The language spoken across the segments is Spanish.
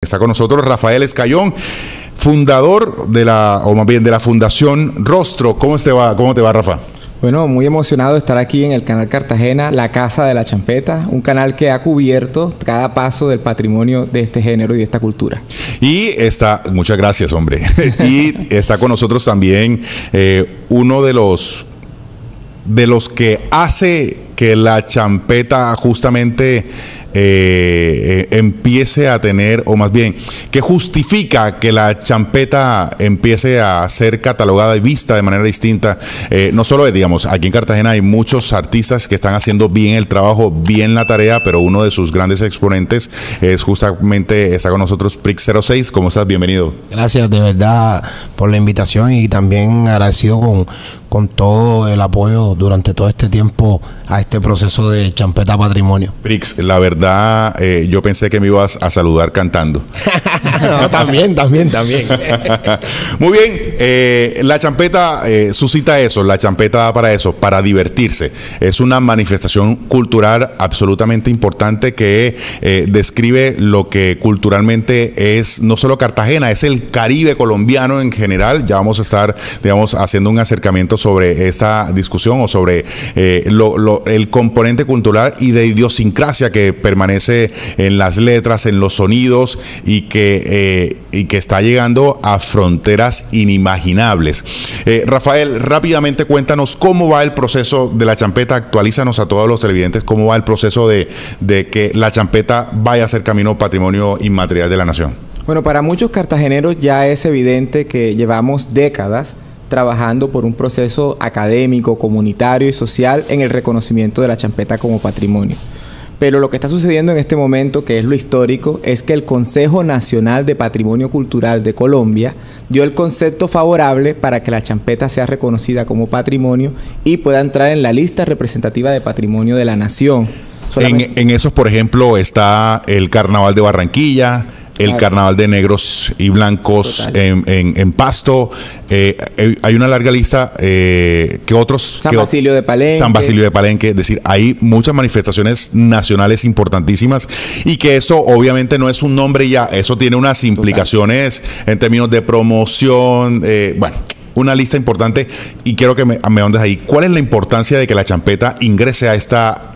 Está con nosotros Rafael Escayón, fundador de o más bien de la Fundación Rostro. ¿Cómo te va, Rafa? Bueno, muy emocionado de estar aquí en el canal Cartagena, la Casa de la Champeta, un canal que ha cubierto cada paso del patrimonio de este género y de esta cultura. Y muchas gracias, hombre. Y está con nosotros también uno de los que hace que la champeta justamente empiece a tener, o más bien, que justifica que la champeta empiece a ser catalogada y vista de manera distinta. No solo, digamos, aquí en Cartagena hay muchos artistas que están haciendo bien el trabajo, bien la tarea, pero uno de sus grandes exponentes es justamente, está con nosotros Prix 06. ¿Cómo estás? Bienvenido. Gracias de verdad por la invitación y también agradecido con todo el apoyo durante todo este tiempo a este proceso de Champeta Patrimonio. Prix, la verdad, yo pensé que me ibas a saludar cantando. No, también. Muy bien, la champeta suscita eso, la champeta da para eso, para divertirse. Es una manifestación cultural absolutamente importante que describe lo que culturalmente es no solo Cartagena, es el Caribe colombiano en general. Ya vamos a estar, digamos, haciendo un acercamiento sobre esta discusión o sobre el componente cultural y de idiosincrasia que permanece en las letras, en los sonidos y que está llegando a fronteras inimaginables. Rafael, rápidamente cuéntanos cómo va el proceso de la champeta. Actualízanos a todos los televidentes cómo va el proceso de que la champeta vaya a ser camino patrimonio inmaterial de la nación. Bueno, para muchos cartageneros ya es evidente que llevamos décadas trabajando por un proceso académico, comunitario y social en el reconocimiento de la champeta como patrimonio. Pero lo que está sucediendo en este momento, que es lo histórico, es que el Consejo Nacional de Patrimonio Cultural de Colombia dio el concepto favorable para que la champeta sea reconocida como patrimonio y pueda entrar en la lista representativa de patrimonio de la nación. En esos, por ejemplo, está el Carnaval de Barranquilla, el Carnaval de Negros y Blancos en Pasto. Hay una larga lista que otros... San Basilio de Palenque. San Basilio de Palenque. Es decir, hay muchas manifestaciones nacionales importantísimas y que esto obviamente no es un nombre ya. Eso tiene unas implicaciones en términos de promoción. Bueno, una lista importante y quiero que me ahondes ahí. ¿Cuál es la importancia de que la champeta ingrese a esta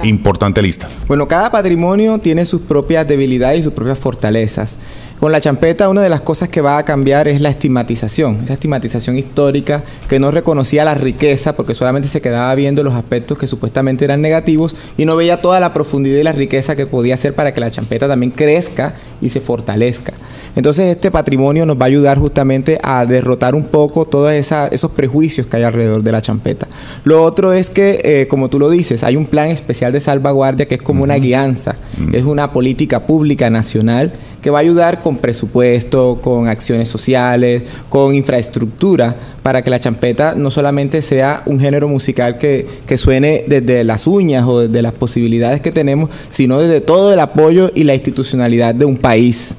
importante lista? Bueno, cada patrimonio tiene sus propias debilidades y sus propias fortalezas. Con la champeta, una de las cosas que va a cambiar es la estigmatización. Esa estigmatización histórica que no reconocía la riqueza porque solamente se quedaba viendo los aspectos que supuestamente eran negativos y no veía toda la profundidad y la riqueza que podía hacer para que la champeta también crezca y se fortalezca. Entonces este patrimonio nos va a ayudar justamente a derrotar un poco todos esos prejuicios que hay alrededor de la champeta. Lo otro es que, como tú lo dices, hay un plan especial de salvaguardia que es como una guianza, es una política pública nacional que va a ayudar con presupuesto, con acciones sociales, con infraestructura, para que la champeta no solamente sea un género musical que suene desde las uñas o desde las posibilidades que tenemos, sino desde todo el apoyo y la institucionalidad de un país.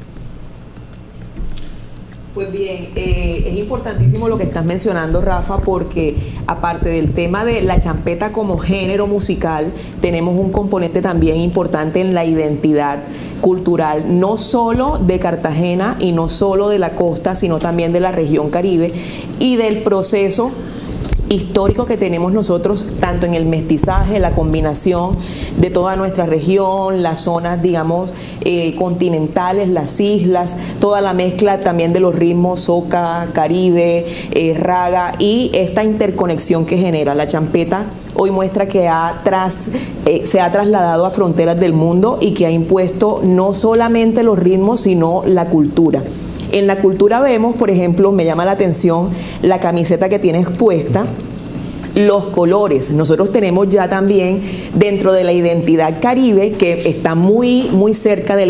Pues bien, es importantísimo lo que estás mencionando, Rafa, porque aparte del tema de la champeta como género musical, tenemos un componente también importante en la identidad cultural, no solo de Cartagena y no solo de la costa, sino también de la región Caribe y del proceso histórico que tenemos nosotros, tanto en el mestizaje, la combinación de toda nuestra región, las zonas, digamos, continentales, las islas, toda la mezcla también de los ritmos soca, caribe, raga y esta interconexión que genera la champeta. Hoy muestra que se ha trasladado a fronteras del mundo y que ha impuesto no solamente los ritmos, sino la cultura. En la cultura vemos, por ejemplo, me llama la atención la camiseta que tienes puesta, los colores. Nosotros tenemos ya también dentro de la identidad caribe, que está muy, muy cerca de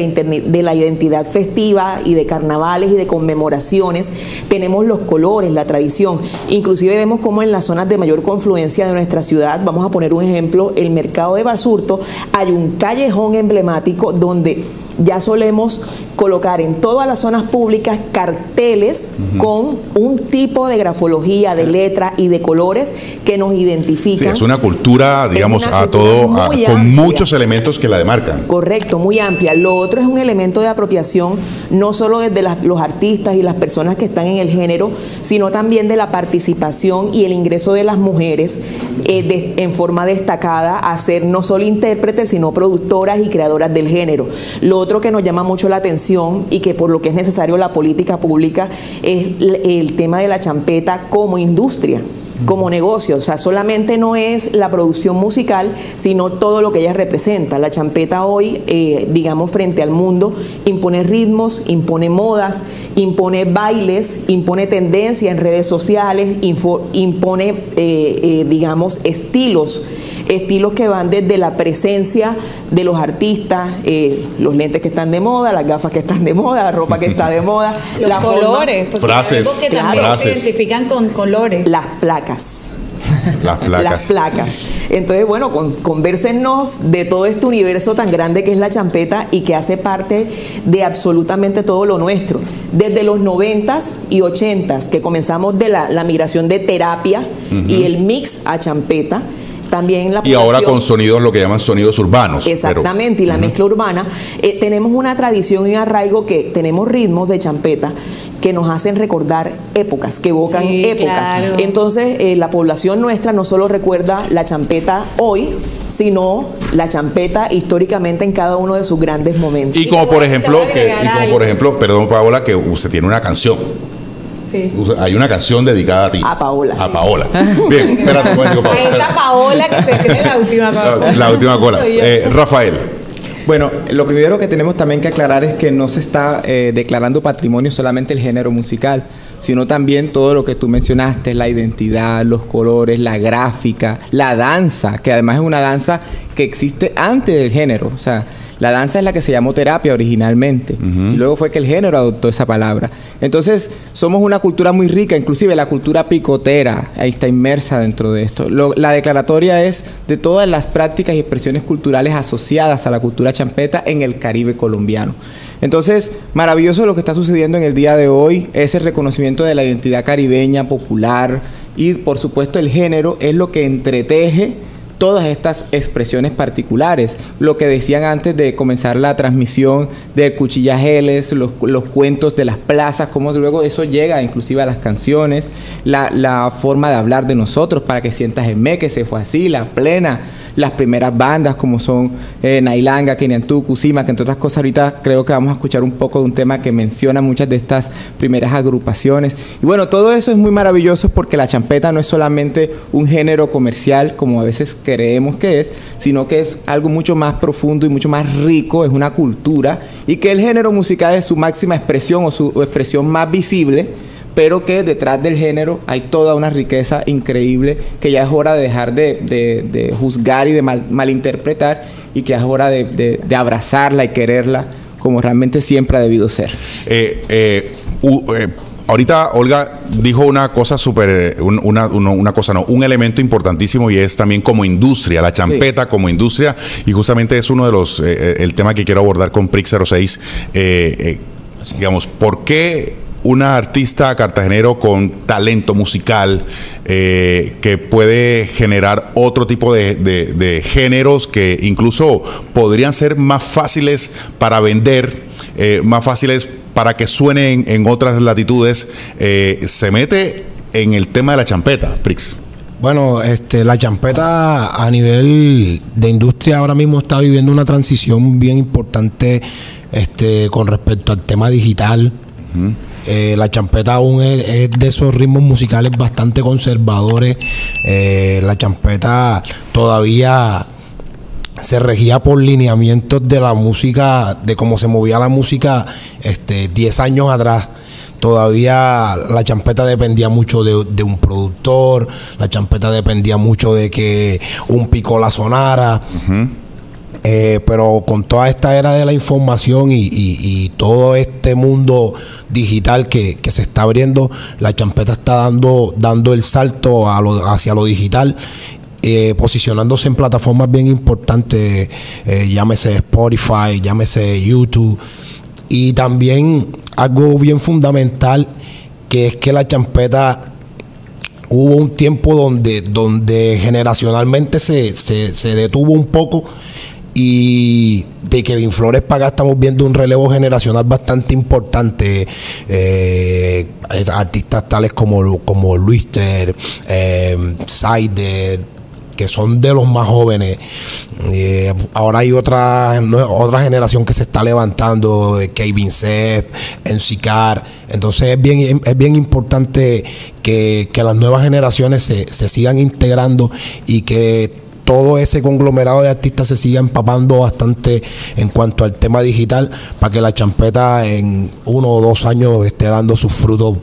la identidad festiva y de carnavales y de conmemoraciones, tenemos los colores, la tradición. Inclusive vemos como en las zonas de mayor confluencia de nuestra ciudad, vamos a poner un ejemplo, el mercado de Basurto, hay un callejón emblemático donde ya solemos colocar en todas las zonas públicas carteles con un tipo de grafología, de letra y de colores que nos identifican. Sí, es una cultura, digamos, una a cultura todo, muy con amplia. muchos elementos que la demarcan. Correcto, muy amplia. Lo otro es un elemento de apropiación, no solo desde los artistas y las personas que están en el género, sino también de la participación y el ingreso de las mujeres en forma destacada a ser no solo intérpretes, sino productoras y creadoras del género. Lo otro que nos llama mucho la atención y que por lo que es necesario la política pública es el tema de la champeta como industria, como negocio. O sea, solamente no es la producción musical, sino todo lo que ella representa. La champeta hoy, digamos, frente al mundo, impone ritmos, impone modas, impone bailes, impone tendencia en redes sociales, impone, digamos, estilos que van desde la presencia de los artistas, los lentes que están de moda, las gafas que están de moda, la ropa que está de moda, los la colores, porque frases, que también frases. se identifican con colores. las placas. Las placas. Las placas. Entonces, bueno, convérsenos de todo este universo tan grande que es la champeta y que hace parte de absolutamente todo lo nuestro. Desde los 90s y 80s, que comenzamos de la migración de terapia y el mix a champeta. También la Y ahora población- con sonidos, lo que llaman sonidos urbanos. Exactamente, y la mezcla urbana. Tenemos una tradición y un arraigo que tenemos ritmos de champeta que nos hacen recordar épocas, que evocan Sí, épocas. claro. Entonces, la población nuestra no solo recuerda la champeta hoy, sino la champeta históricamente en cada uno de sus grandes momentos. Y como por ejemplo, Te voy a agregar algo. perdón Paola, que usted tiene una canción. Sí. Hay una canción dedicada a ti. A Paola. A Paola. Bien, espérate un momento, A Paola. esta Paola que se cree la última cosa. La última cola. Soy yo. Rafael. Bueno, lo primero que tenemos también que aclarar es que no se está declarando patrimonio solamente el género musical, sino también todo lo que tú mencionaste, la identidad, los colores, la gráfica, la danza, que además es una danza que existe antes del género. O sea, la danza es la que se llamó terapia originalmente, y luego fue que el género adoptó esa palabra. Entonces, somos una cultura muy rica, inclusive la cultura picotera, ahí está inmersa dentro de esto. La declaratoria es de todas las prácticas y expresiones culturales asociadas a la cultura champeta en el Caribe colombiano. Entonces, maravilloso lo que está sucediendo en el día de hoy, es el reconocimiento de la identidad caribeña, popular, y por supuesto el género es lo que entreteje todas estas expresiones particulares. Lo que decían antes de comenzar la transmisión de Cuchillajeles, los cuentos de las plazas, cómo luego eso llega inclusive a las canciones, la forma de hablar de nosotros, para que sientas en me, que se fue así, la plena, las primeras bandas como son Nailanga, Keniantú, Kusima, que entre otras cosas ahorita creo que vamos a escuchar un poco de un tema que menciona muchas de estas primeras agrupaciones. Y bueno, todo eso es muy maravilloso porque la champeta no es solamente un género comercial como a veces creemos que es, sino que es algo mucho más profundo y mucho más rico, es una cultura, y que el género musical es su máxima expresión o su expresión más visible, pero que detrás del género hay toda una riqueza increíble que ya es hora de dejar de juzgar y de malinterpretar, y que es hora de abrazarla y quererla como realmente siempre ha debido ser. Ahorita Olga dijo una cosa un elemento importantísimo, y es también como industria, la champeta sí, como industria, y justamente es uno de los, el tema que quiero abordar con Prix 06, digamos, ¿por qué una artista cartagenero con talento musical que puede generar otro tipo de géneros que incluso podrían ser más fáciles para vender, más fáciles para que suenen en otras latitudes, se mete en el tema de la champeta, Prix? Bueno, la champeta a nivel de industria ahora mismo está viviendo una transición bien importante con respecto al tema digital. La champeta aún es de esos ritmos musicales bastante conservadores. La champeta todavía se regía por lineamientos de la música, de cómo se movía la música 10 años atrás. Todavía la champeta dependía mucho de un productor, la champeta dependía mucho de que un picola sonara. Pero con toda esta era de la información y todo este mundo digital que se está abriendo, la champeta está dando el salto hacia lo digital. posicionándose en plataformas bien importantes, llámese Spotify, llámese YouTube. Y también algo bien fundamental, que es que la champeta hubo un tiempo donde generacionalmente se detuvo un poco, y de Kevin Flores para acá estamos viendo un relevo generacional bastante importante. Artistas tales como Luister, Saider, que son de los más jóvenes. Ahora hay otra generación que se está levantando, Kevin Seth, Enzicar. Entonces es bien importante que las nuevas generaciones se sigan integrando y que todo ese conglomerado de artistas se siga empapando bastante en cuanto al tema digital, para que la champeta en 1 o 2 años esté dando sus frutos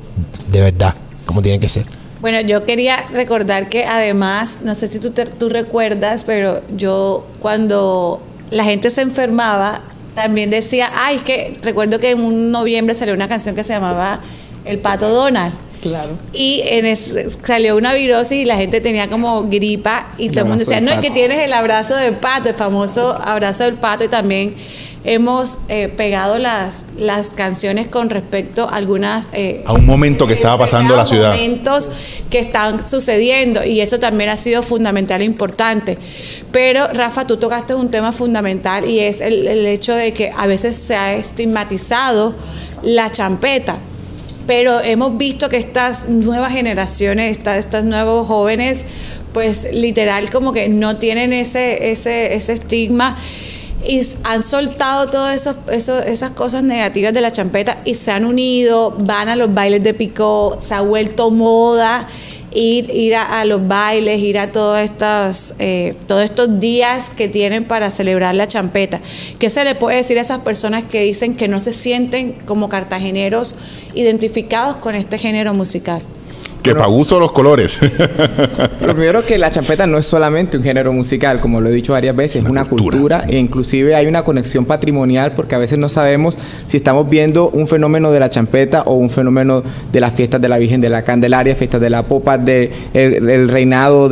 de verdad, como tiene que ser. Bueno, yo quería recordar que además, no sé si tú recuerdas, pero yo cuando la gente se enfermaba, también decía, es que recuerdo que en un noviembre salió una canción que se llamaba El Pato Donald. Claro. Y salió una virosis y la gente tenía como gripa y todo el mundo decía, no, es que tienes el abrazo del pato, el famoso abrazo del pato. Y también hemos pegado las canciones con respecto a algunas... a un momento que estaba pasando en la ciudad. Momentos que están sucediendo, y eso también ha sido fundamental e importante. Pero, Rafa, tú tocaste un tema fundamental, y es el hecho de que a veces se ha estigmatizado la champeta. Pero hemos visto que estas nuevas generaciones, estos nuevos jóvenes, pues literal como que no tienen ese estigma, y han soltado todas esas cosas negativas de la champeta y se han unido, van a los bailes de picó, se ha vuelto moda ir a los bailes, ir a todos estos días que tienen para celebrar la champeta. ¿Qué se le puede decir a esas personas que dicen que no se sienten como cartageneros identificados con este género musical? Que para gusto los colores. Lo primero, que la champeta no es solamente un género musical, como lo he dicho varias veces, es una cultura, e inclusive hay una conexión patrimonial, porque a veces no sabemos si estamos viendo un fenómeno de la champeta o un fenómeno de las fiestas de la Virgen de la Candelaria, fiestas de la Popa, el reinado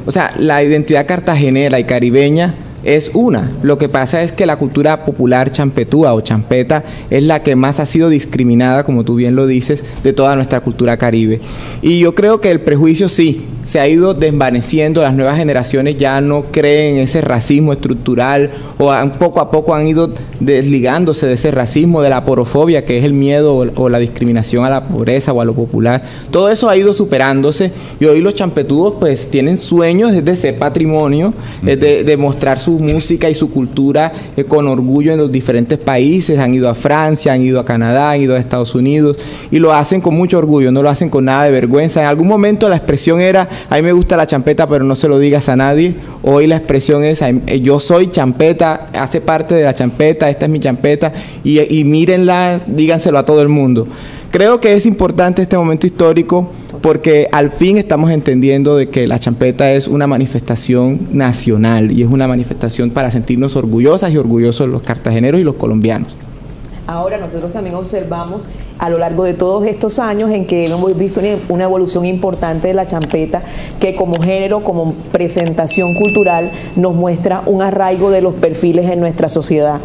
o sea, la identidad cartagenera y caribeña es una. Lo que pasa es que la cultura popular champetúa o champeta es la que más ha sido discriminada, como tú bien lo dices, de toda nuestra cultura caribe. Y yo creo que el prejuicio sí se ha ido desvaneciendo. Las nuevas generaciones ya no creen en ese racismo estructural, o poco a poco han ido desligándose de ese racismo, de la porofobia, que es el miedo o la discriminación a la pobreza o a lo popular. Todo eso ha ido superándose, y hoy los champetudos pues tienen sueños de ser patrimonio, de mostrar su música y su cultura con orgullo en los diferentes países. Han ido a Francia, han ido a Canadá, han ido a Estados Unidos, y lo hacen con mucho orgullo, no lo hacen con nada de vergüenza. En algún momento la expresión era, a mí me gusta la champeta, pero no se lo digas a nadie. Hoy la expresión es, yo soy champeta, hace parte de la champeta, esta es mi champeta, y mírenla, díganselo a todo el mundo. Creo que es importante este momento histórico, porque al fin estamos entendiendo de que la champeta es una manifestación nacional, y es una manifestación para sentirnos orgullosas y orgullosos los cartageneros y los colombianos. Ahora nosotros también observamos a lo largo de todos estos años en que hemos visto una evolución importante de la champeta, que como género, como presentación cultural, nos muestra un arraigo de los perfiles en nuestra sociedad.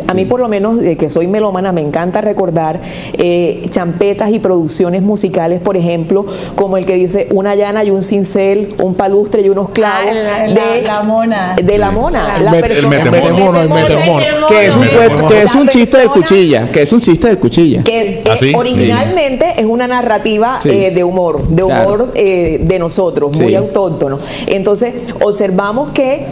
A mí, por lo menos, que soy melómana, me encanta recordar champetas y producciones musicales, por ejemplo, como el que dice una llana y un cincel, un palustre y unos clavos. La mona. De la mona. El metemono. Que es un chiste del Cuchilla, Que ¿sí? Originalmente es una narrativa de humor, Claro. De nosotros, muy autóctono. Entonces, observamos que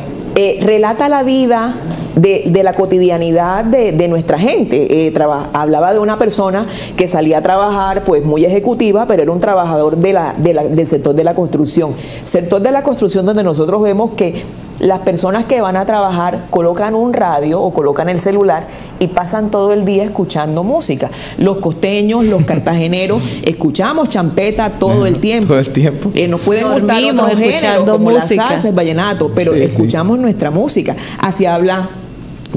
relata la vida de la cotidianidad de nuestra gente. Hablaba de una persona que salía a trabajar, pues muy ejecutiva, pero era un trabajador del sector de la construcción. Sector de la construcción donde nosotros vemos que las personas que van a trabajar colocan un radio o colocan el celular y pasan todo el día escuchando música. Los costeños, los cartageneros, escuchamos champeta todo el tiempo. Todo el tiempo. Nos pueden gustar Dormimos otros géneros, escuchando como música. la salsa, el vallenato, pero escuchamos nuestra música. Así habla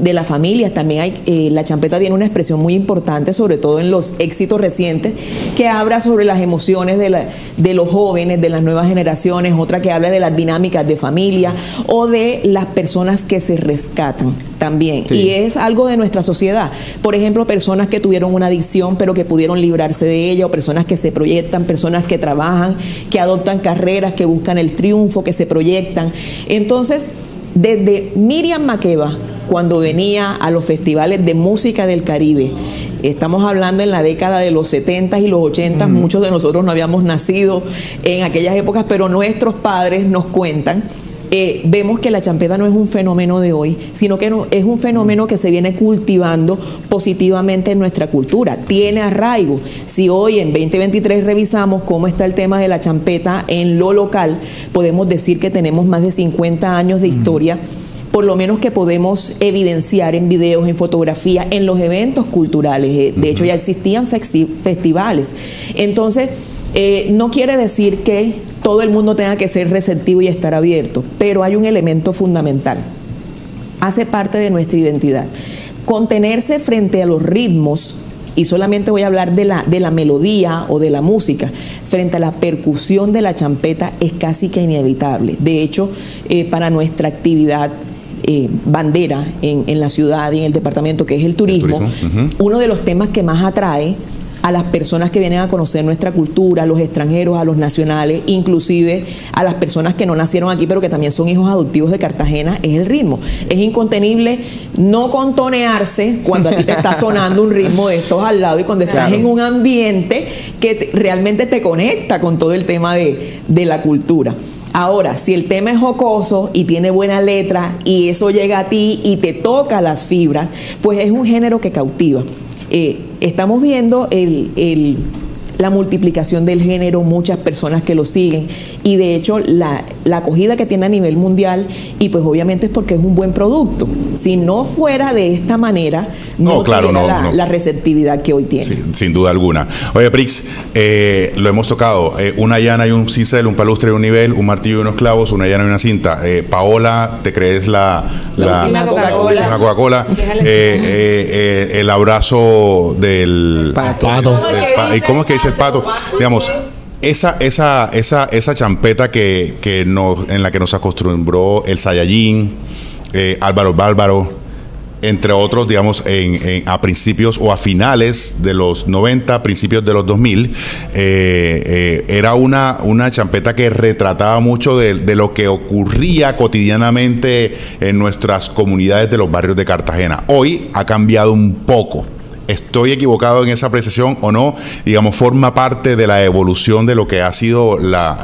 las familias. También hay, la champeta tiene una expresión muy importante, sobre todo en los éxitos recientes, que habla sobre las emociones de los jóvenes, de las nuevas generaciones, otra que habla de las dinámicas de familia o de las personas que se rescatan también. Sí. Y es algo de nuestra sociedad. Por ejemplo, personas que tuvieron una adicción pero que pudieron librarse de ella, o personas que se proyectan, personas que trabajan, que adoptan carreras, que buscan el triunfo, que se proyectan. Entonces, desde Miriam Makeba, cuando venía a los festivales de música del Caribe, estamos hablando en la década de los 70 y los 80, muchos de nosotros no habíamos nacido en aquellas épocas, pero nuestros padres nos cuentan. Vemos que la champeta no es un fenómeno de hoy, sino que es un fenómeno que se viene cultivando positivamente en nuestra cultura, tiene arraigo. Si hoy en 2023 revisamos cómo está el tema de la champeta en lo local, podemos decir que tenemos más de 50 años de historia, por lo menos que podemos evidenciar en videos, en fotografías, en los eventos culturales. De hecho, ya existían festivales. Entonces, no quiere decir que todo el mundo tenga que ser receptivo y estar abierto, pero hay un elemento fundamental. Hace parte de nuestra identidad. Contenerse frente a los ritmos, y solamente voy a hablar de la melodía o de la música, frente a la percusión de la champeta es casi que inevitable. De hecho, para nuestra actividad bandera en la ciudad y en el departamento, que es el turismo, uno de los temas que más atrae a las personas que vienen a conocer nuestra cultura, a los extranjeros, a los nacionales, inclusive a las personas que no nacieron aquí pero que también son hijos adoptivos de Cartagena, es el ritmo. Es incontenible no contonearse cuando a ti te está sonando un ritmo de estos al lado y cuando estás en un ambiente que realmente te conecta con todo el tema de la cultura. Ahora, si el tema es jocoso y tiene buena letra y eso llega a ti y te toca las fibras, pues es un género que cautiva. Estamos viendo la multiplicación del género, muchas personas que lo siguen y de hecho la acogida que tiene a nivel mundial, y pues obviamente es porque es un buen producto. Si no fuera de esta manera, no tuviera la receptividad que hoy tiene. Sí, sin duda alguna. Oye, Prix, lo hemos tocado, una llana y un cincel, un palustre y un nivel, un martillo y unos clavos, una llana y una cinta. Paola, ¿te crees la última Coca-Cola? El abrazo del pato. ¿Y cómo es que dice el pato? Digamos, esa champeta en la que nos acostumbró el Saiyajin, Álvaro Bárbaro, entre otros, digamos, a principios o a finales de los 90, principios de los 2000, era una champeta que retrataba mucho de lo que ocurría cotidianamente en nuestras comunidades de los barrios de Cartagena. Hoy ha cambiado un poco. ¿Estoy equivocado en esa apreciación o no? Digamos, forma parte de la evolución de lo que ha sido la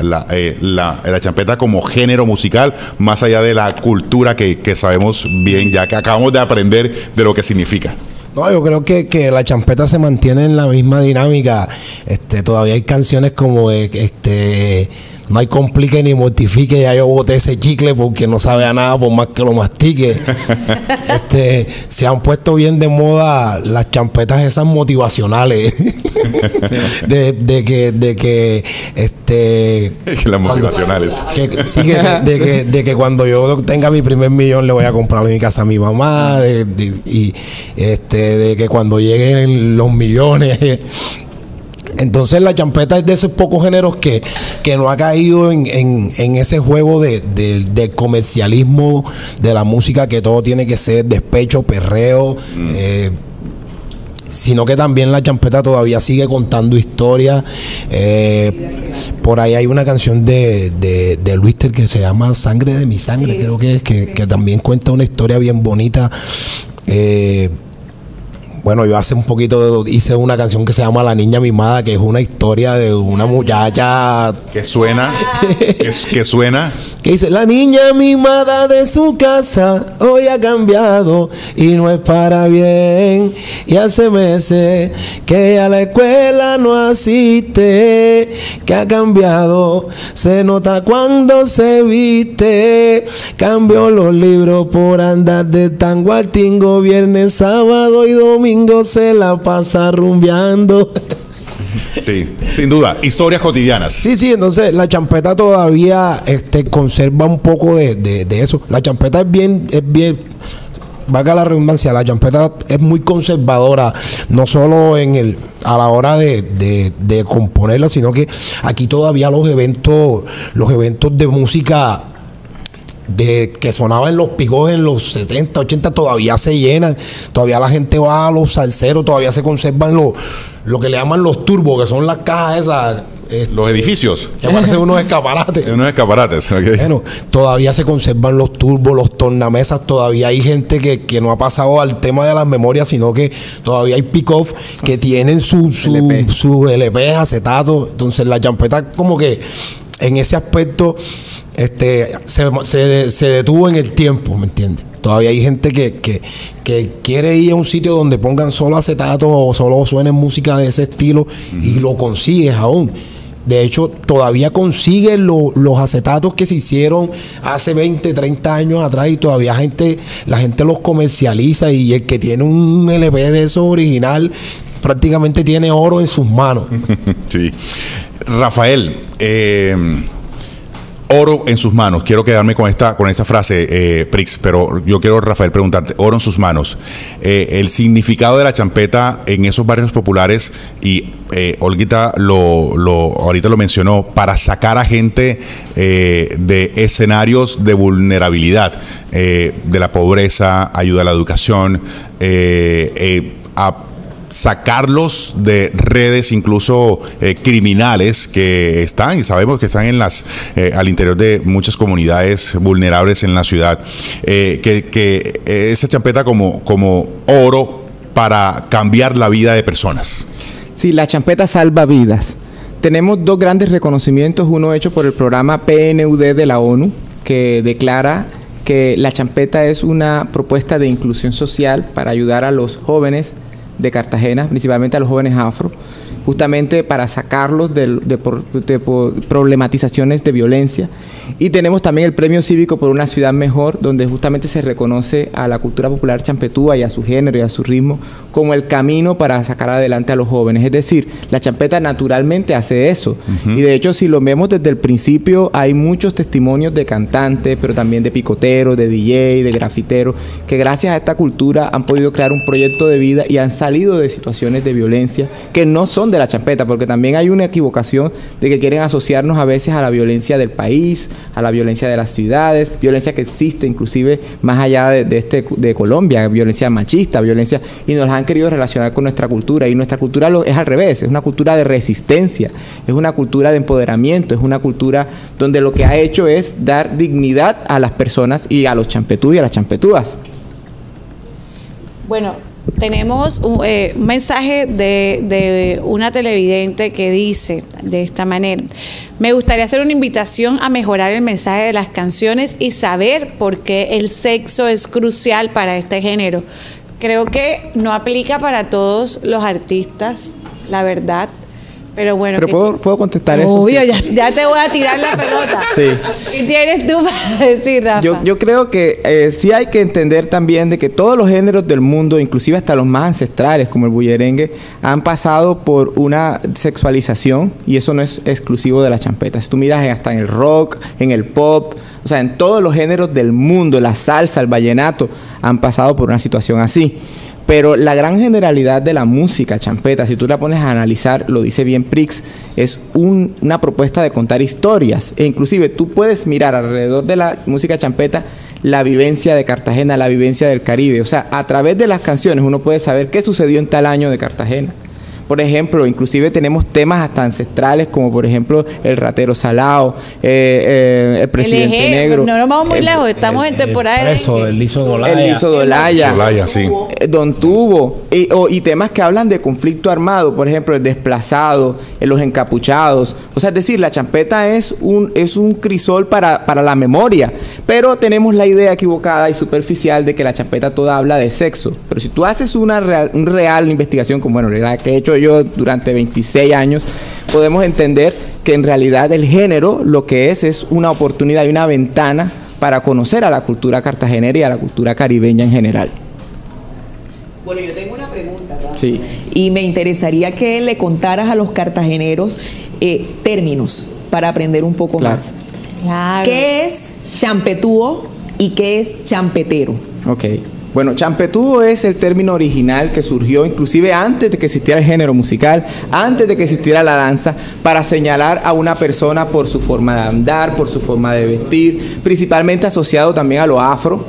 champeta como género musical, más allá de la cultura que sabemos bien, ya que acabamos de aprender de lo que significa. No, yo creo que la champeta se mantiene en la misma dinámica. Todavía hay canciones como no hay complique ni mortifique, ya yo boté ese chicle porque no sabe a nada por más que lo mastique. Se han puesto bien de moda las champetas esas motivacionales. de que las motivacionales. De que cuando yo tenga mi primer millón le voy a comprar mi casa a mi mamá, de que cuando lleguen los millones. Entonces la champeta es de esos pocos géneros que no ha caído en ese juego del comercialismo de la música, que todo tiene que ser despecho, perreo, sino que también la champeta todavía sigue contando historias. Por ahí hay una canción de Luis que se llama Sangre de mi sangre, creo que es, que también cuenta una historia bien bonita. Bueno, yo hace un poquito hice una canción que se llama La Niña Mimada, que es una historia de una muchacha que suena, que dice: la niña mimada de su casa hoy ha cambiado y no es para bien, y hace meses que a la escuela no asiste, que ha cambiado, se nota cuando se viste, cambió los libros por andar de tango al tingo, viernes, sábado y domingo se la pasa rumbeando. Sí, sin duda, historias cotidianas. Sí, entonces la champeta todavía conserva un poco de eso. La champeta es bien valga la redundancia, la champeta es muy conservadora, no solo a la hora de componerla, sino que aquí todavía los eventos de música que sonaban en los picos en los 70, 80 todavía se llenan, todavía la gente va a los salseros, todavía se conservan lo que le llaman los turbos, que son las cajas esas. Los edificios. Que parecen unos escaparates. Unos escaparates. Okay. Bueno, todavía se conservan los turbos, los tornamesas. Todavía hay gente que no ha pasado al tema de las memorias, sino que todavía hay pick-off que tienen su LP, acetato. Entonces la champeta como que en ese aspecto se detuvo en el tiempo, ¿me entiendes? Todavía hay gente que quiere ir a un sitio donde pongan solo acetato o solo suenen música de ese estilo y lo consigues aún. De hecho, todavía consiguen los acetatos que se hicieron hace 20, 30 años atrás y todavía la gente los comercializa, y el que tiene un LP de eso original prácticamente tiene oro en sus manos. Sí. Rafael, oro en sus manos. Quiero quedarme con esta frase, Prix, pero yo quiero, Rafael, preguntarte, oro en sus manos. El significado de la champeta en esos barrios populares, y Olguita ahorita lo mencionó, para sacar a gente de escenarios de vulnerabilidad, de la pobreza, ayuda a la educación, a sacarlos de redes incluso criminales que están, y sabemos que están al interior de muchas comunidades vulnerables en la ciudad, que esa champeta como oro para cambiar la vida de personas. Sí, la champeta salva vidas. Tenemos dos grandes reconocimientos, uno hecho por el programa PNUD de la ONU, que declara que la champeta es una propuesta de inclusión social para ayudar a los jóvenes de Cartagena, principalmente a los jóvenes afro, justamente para sacarlos de problematizaciones de violencia. Y tenemos también el Premio Cívico por una ciudad mejor, donde justamente se reconoce a la cultura popular champetúa y a su género y a su ritmo como el camino para sacar adelante a los jóvenes. Es decir, la champeta naturalmente hace eso. Y de hecho, si lo vemos desde el principio, hay muchos testimonios de cantantes, pero también de picoteros, de DJ, de grafiteros, que gracias a esta cultura han podido crear un proyecto de vida y han salido de situaciones de violencia que no son de la champeta, porque también hay una equivocación de que quieren asociarnos a veces a la violencia del país, a la violencia de las ciudades, violencia que existe inclusive más allá de Colombia, violencia machista, violencia, y nos las han querido relacionar con nuestra cultura, y nuestra cultura es al revés, es una cultura de resistencia, es una cultura de empoderamiento, es una cultura donde lo que ha hecho es dar dignidad a las personas y a los champetús y a las champetúas. Bueno, tenemos un mensaje de una televidente que dice de esta manera: me gustaría hacer una invitación a mejorar el mensaje de las canciones y saber por qué el sexo es crucial para este género. Creo que no aplica para todos los artistas, la verdad. Pero bueno. Pero puedo contestar eso. Obvio, sí. ya te voy a tirar la pelota. Sí. ¿Qué tienes tú para decir, Rafa? Yo creo que sí hay que entender también de que todos los géneros del mundo, inclusive hasta los más ancestrales como el bullerengue, han pasado por una sexualización, y eso no es exclusivo de la champeta. Si tú miras hasta en el rock, en el pop, o sea, en todos los géneros del mundo, la salsa, el vallenato, han pasado por una situación así. Pero la gran generalidad de la música champeta, si tú la pones a analizar, lo dice bien Prix, es una propuesta de contar historias. E inclusive tú puedes mirar alrededor de la música champeta la vivencia de Cartagena, la vivencia del Caribe. O sea, a través de las canciones uno puede saber qué sucedió en tal año de Cartagena. Por ejemplo, inclusive tenemos temas hasta ancestrales, como por ejemplo el ratero salao, el presidente negro. No nos vamos muy lejos, estamos en temporada de el Liso Dolaya, sí. Don Tubo, y temas que hablan de conflicto armado, por ejemplo el desplazado, los encapuchados. O sea, es decir, la champeta es un crisol para la memoria, pero tenemos la idea equivocada y superficial de que la champeta toda habla de sexo. Pero si tú haces una real investigación, como la que he hecho yo durante 26 años, podemos entender que en realidad el género lo que es una oportunidad y una ventana para conocer a la cultura cartagenera y a la cultura caribeña en general. Bueno, yo tengo una pregunta, ¿verdad? Sí. Y me interesaría que le contaras a los cartageneros términos para aprender un poco más. Claro. ¿Qué es champetúo y qué es champetero? Ok. Bueno, champetudo es el término original que surgió inclusive antes de que existiera el género musical, antes de que existiera la danza, para señalar a una persona por su forma de andar, por su forma de vestir, principalmente asociado también a lo afro.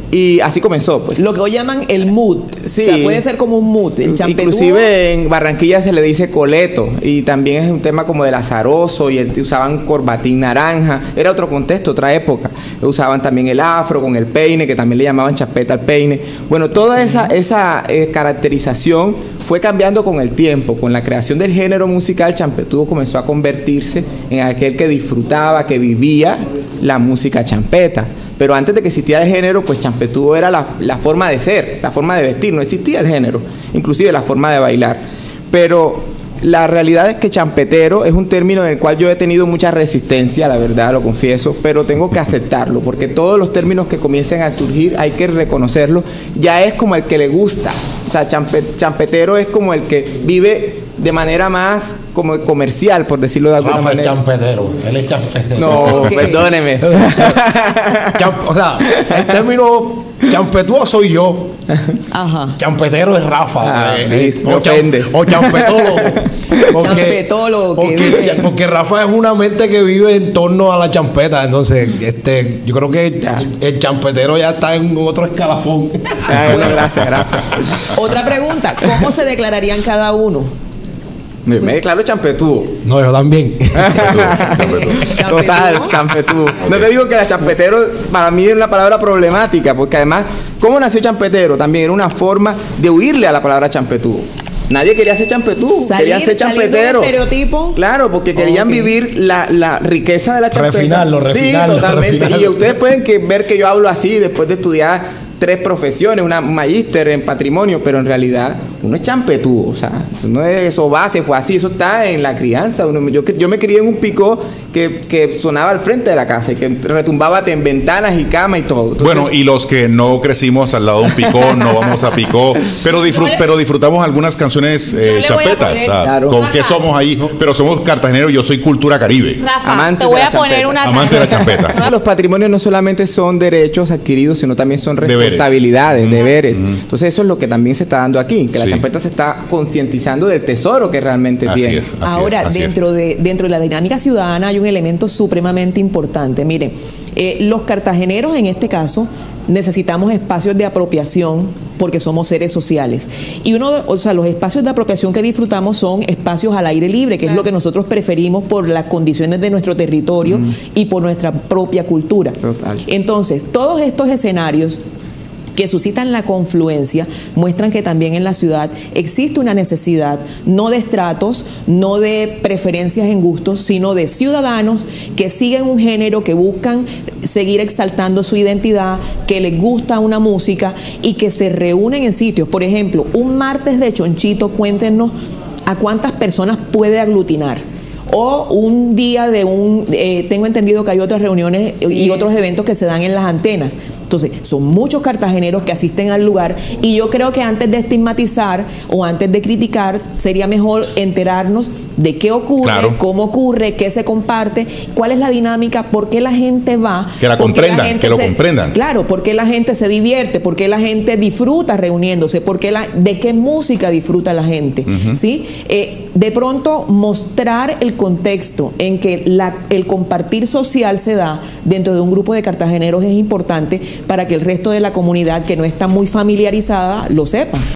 Y así comenzó, pues. Lo que hoy llaman el mood. Sí. O sea, puede ser como un mood. El champetudo. Inclusive en Barranquilla se le dice coleto. Y también es un tema como del azaroso. Y usaban corbatín naranja. Era otro contexto, otra época. Usaban también el afro con el peine, que también le llamaban champeta al peine. Bueno, toda esa caracterización fue cambiando con el tiempo. Con la creación del género musical, champetudo comenzó a convertirse en aquel que disfrutaba, que vivía la música champeta. Pero antes de que existiera el género, pues champetudo era la forma de ser, la forma de vestir, no existía el género, inclusive la forma de bailar. Pero la realidad es que champetero es un término en el cual yo he tenido mucha resistencia, la verdad, lo confieso, pero tengo que aceptarlo, porque todos los términos que comiencen a surgir hay que reconocerlo, ya es como el que le gusta. O sea, champetero es como el que vive de manera más como comercial, por decirlo de alguna Rafa manera. es champetero, él es champetero. No, Okay. perdóneme. O sea, el término champetudo soy yo. Ajá. Champetero es Rafa. Me ofende. O champetólogo. Champetólogo, Porque Rafa es una mente que vive en torno a la champeta. Entonces, yo creo que el champetero ya está en otro escalafón. Bueno, gracias. Otra pregunta. ¿Cómo se declararían cada uno? Me declaro champetudo. No, yo también. Total, champetudo. No te digo que la champetero para mí es una palabra problemática, porque además, ¿cómo nació champetero? También era una forma de huirle a la palabra champetudo. Nadie quería ser champetudo, querían ser champeteros. Estereotipo. Claro, porque querían vivir la riqueza de la champeta. Refinarlo. Sí, totalmente. Y ustedes pueden ver que yo hablo así después de estudiar 3 profesiones, un magíster en patrimonio, pero en realidad uno es champetudo, o sea, eso no es eso base, fue así, eso está en la crianza. Yo me crié en un picó que sonaba al frente de la casa y que retumbaba en ventanas y cama y todo. Entonces, bueno, y los que no crecimos al lado de un picó, no vamos a picó, pero disfrutamos algunas canciones champetas. O sea, Claro. ¿con qué somos ahí? Pero somos cartageneros, yo soy cultura caribe. Rafa, Amante te voy de la a poner champeta. una Amante de la champeta. los patrimonios no solamente son derechos adquiridos, sino también son Deberes. responsabilidades, deberes. Entonces eso es lo que también se está dando aquí, que la Sí. champeta se está concientizando del tesoro que realmente Así tiene. es. Ahora, así es. dentro de la dinámica ciudadana hay un elemento supremamente importante. Miren, los cartageneros en este caso necesitamos espacios de apropiación porque somos seres sociales. Y los espacios de apropiación que disfrutamos son espacios al aire libre, que es lo que nosotros preferimos por las condiciones de nuestro territorio y por nuestra propia cultura. Total. Entonces, todos estos escenarios que suscitan la confluencia, muestran que también en la ciudad existe una necesidad, no de estratos, no de preferencias en gustos, sino de ciudadanos que siguen un género, que buscan seguir exaltando su identidad, que les gusta una música y que se reúnen en sitios. Por ejemplo, un martes de Chonchito, cuéntenos a cuántas personas puede aglutinar. O un día tengo entendido que hay otras reuniones y otros eventos que se dan en las antenas. Entonces, son muchos cartageneros que asisten al lugar y yo creo que antes de estigmatizar o antes de criticar, sería mejor enterarnos de qué ocurre, Claro. cómo ocurre, qué se comparte, cuál es la dinámica, por qué la gente va. Que la por qué comprendan, gente que lo comprendan. Claro, por qué la gente se divierte, por qué la gente disfruta reuniéndose, de qué música disfruta la gente, ¿sí? De pronto mostrar el contexto en que el compartir social se da dentro de un grupo de cartageneros es importante para que el resto de la comunidad que no está muy familiarizada lo sepa.